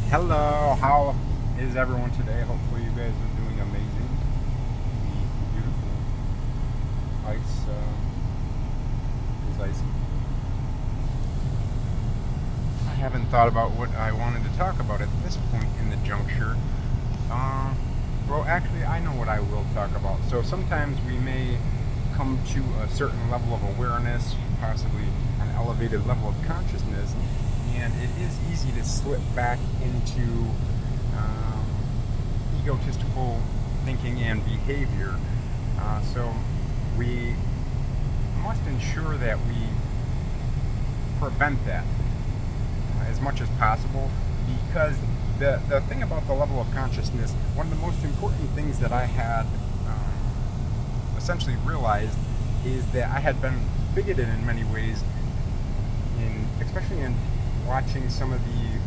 Hello, how is everyone today? Hopefully, you guys are doing amazing. The beautiful ice is icy. I haven't thought about what I wanted to talk about at this point in the juncture. Uh, actually, I know what I will talk about. So sometimes we may come to a certain level of awareness, possibly an elevated level of consciousness, and it is easy to slip back into um, egotistical thinking and behavior. So we must ensure that we prevent that as much as possible, because the thing about the level of consciousness, one of the most important things that I had essentially realized is that I had been bigoted in many ways, especially in watching some of the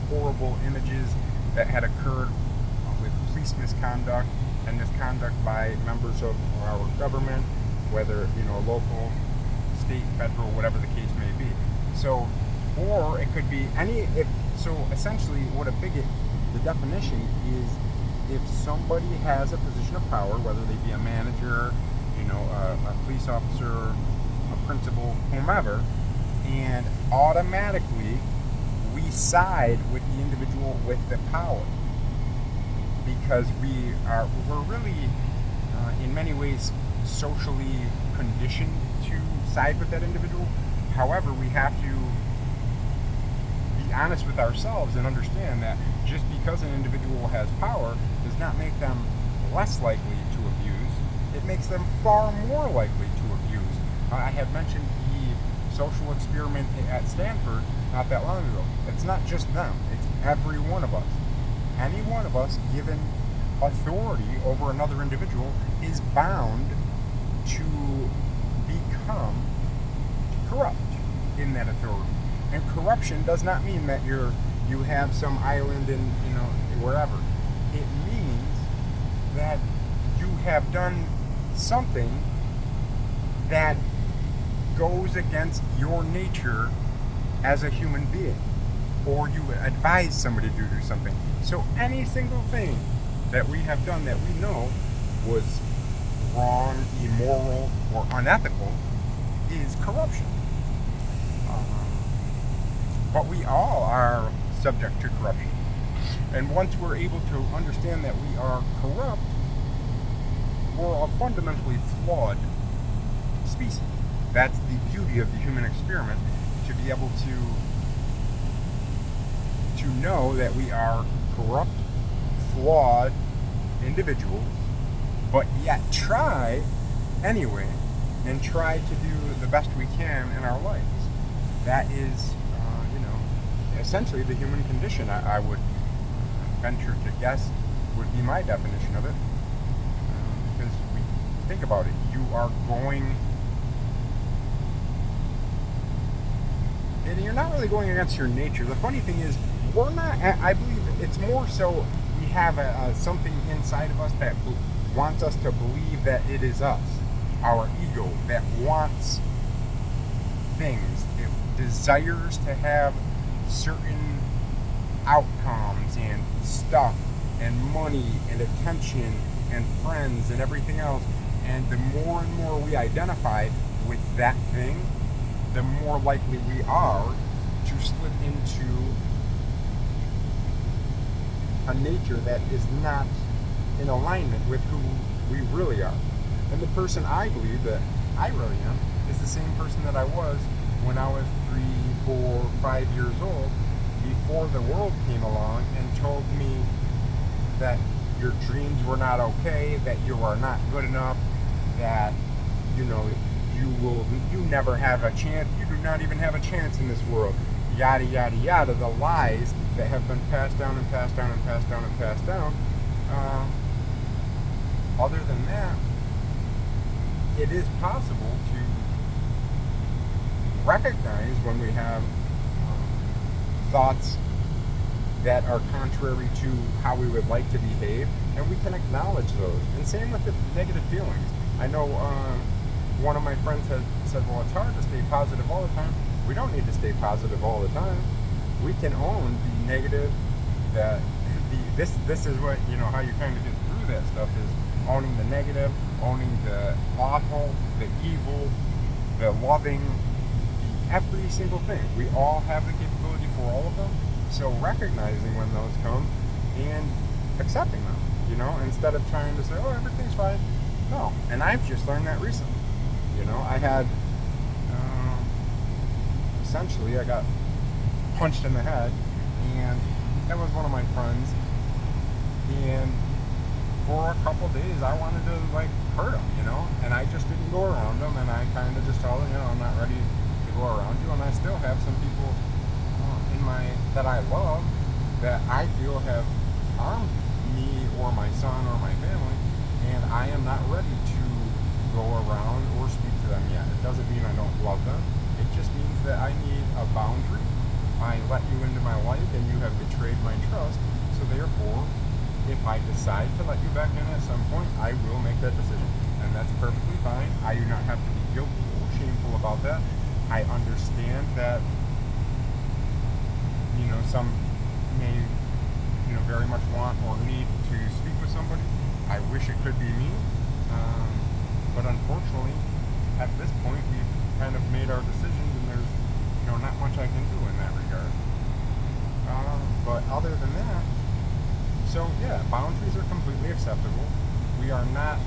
horrible images that had occurred with police misconduct and misconduct by members of our government, whether local, state, federal, whatever the case may be. So, or it could be any. So essentially, what a bigot, the definition is, if somebody has a position of power, whether they be a manager, a police officer, a principal, whomever, and automatically we side with the individual with the power, because we're really in many ways socially conditioned to side with that individual. However, we have to be honest with ourselves and understand that just because an individual has power does not make them less likely to abuse. It makes them far more likely to abuse. I had mentioned the social experiment at Stanford not that long ago. It's not just them, it's every one of us. Any one of us given authority over another individual is bound to become corrupt in that authority. And corruption does not mean that you have some island in wherever. It means that you have done something that goes against your nature as a human being, or you advise somebody to do something. So any single thing that we have done that we know was wrong, immoral, or unethical is corruption. But we all are subject to corruption. And once we're able to understand that we are corrupt, we're a fundamentally flawed species. That's the beauty of the human experiment, to be able to know that we are corrupt, flawed individuals, but yet try anyway, and try to do the best we can in our lives. That is, essentially the human condition. I would venture to guess would be my definition of it. Because think about it, you are going, and you're not really going against your nature. The funny thing is, we're not. I believe it's more so we have something inside of us that wants us to believe that it is us, our ego, that wants things. It desires to have certain outcomes and stuff and money and attention and friends and everything else. And the more and more we identify with that thing, the more likely we are to slip into a nature that is not in alignment with who we really are. And the person I believe that I really am is the same person that I was when I was 3, 4, 5 years old, before the world came along and told me that your dreams were not okay, that you are not good enough, that you never have a chance, you do not even have a chance in this world, yada yada yada, the lies that have been passed down and passed down and passed down and passed down. Other than that, it is possible to recognize when we have thoughts that are contrary to how we would like to behave, and we can acknowledge those. And same with the negative feelings. I know one of my friends has said, well, it's hard to stay positive all the time. We don't need to stay positive all the time. we can own the negative, that this is what, how you kind of get through that stuff is owning the negative, owning the awful, the evil, the loving, every single thing. We all have the capability for all of them. So recognizing when those come and accepting them, instead of trying to say, oh, everything's fine. No. And I've just learned that recently. I had, essentially, I got punched in the head, and that was one of my friends. And for a couple days, I wanted to, hurt him, and I just didn't go around him, and I kind of just told him, I'm not ready to go around you. And I still have some people that I love that I feel have harmed me or my son or my family, and I am not ready to go around or speak to them yet. It doesn't mean I don't love them. It just means that I need a boundary. I let you into my life, and you have betrayed my trust. So therefore, if I decide to let you back in at some point, I will make that decision, and that's perfectly fine. I do not have to be guilty or shameful about that. I understand that some may very much want or need to speak with somebody. I wish it could be me, but unfortunately, at this point, we've kind of made our decisions, and there's not much I can do in that regard. But other than that, so yeah, boundaries are completely acceptable. We are not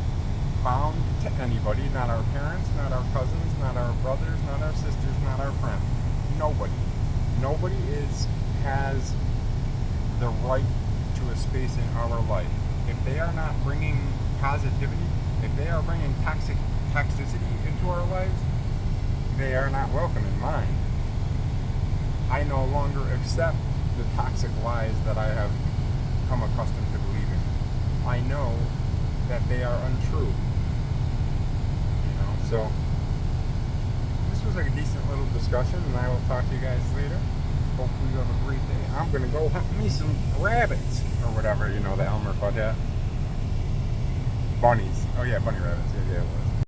bound to anybody, not our parents, not our cousins, not our brothers, not our sisters, not our friends. Nobody has the right to a space in our life. If they are not bringing positivity, if they are bringing toxicity into our lives, they are not welcome in mine. I no longer accept the toxic lies that I have come accustomed to believing. I know that they are untrue. So this was a decent little discussion, and I will talk to you guys later. Hopefully you have a great day. I'm going to go hunt me some rabbits, or whatever, the Elmer Fudd hat. Bunnies. Oh yeah, bunny rabbits. Yeah, it was.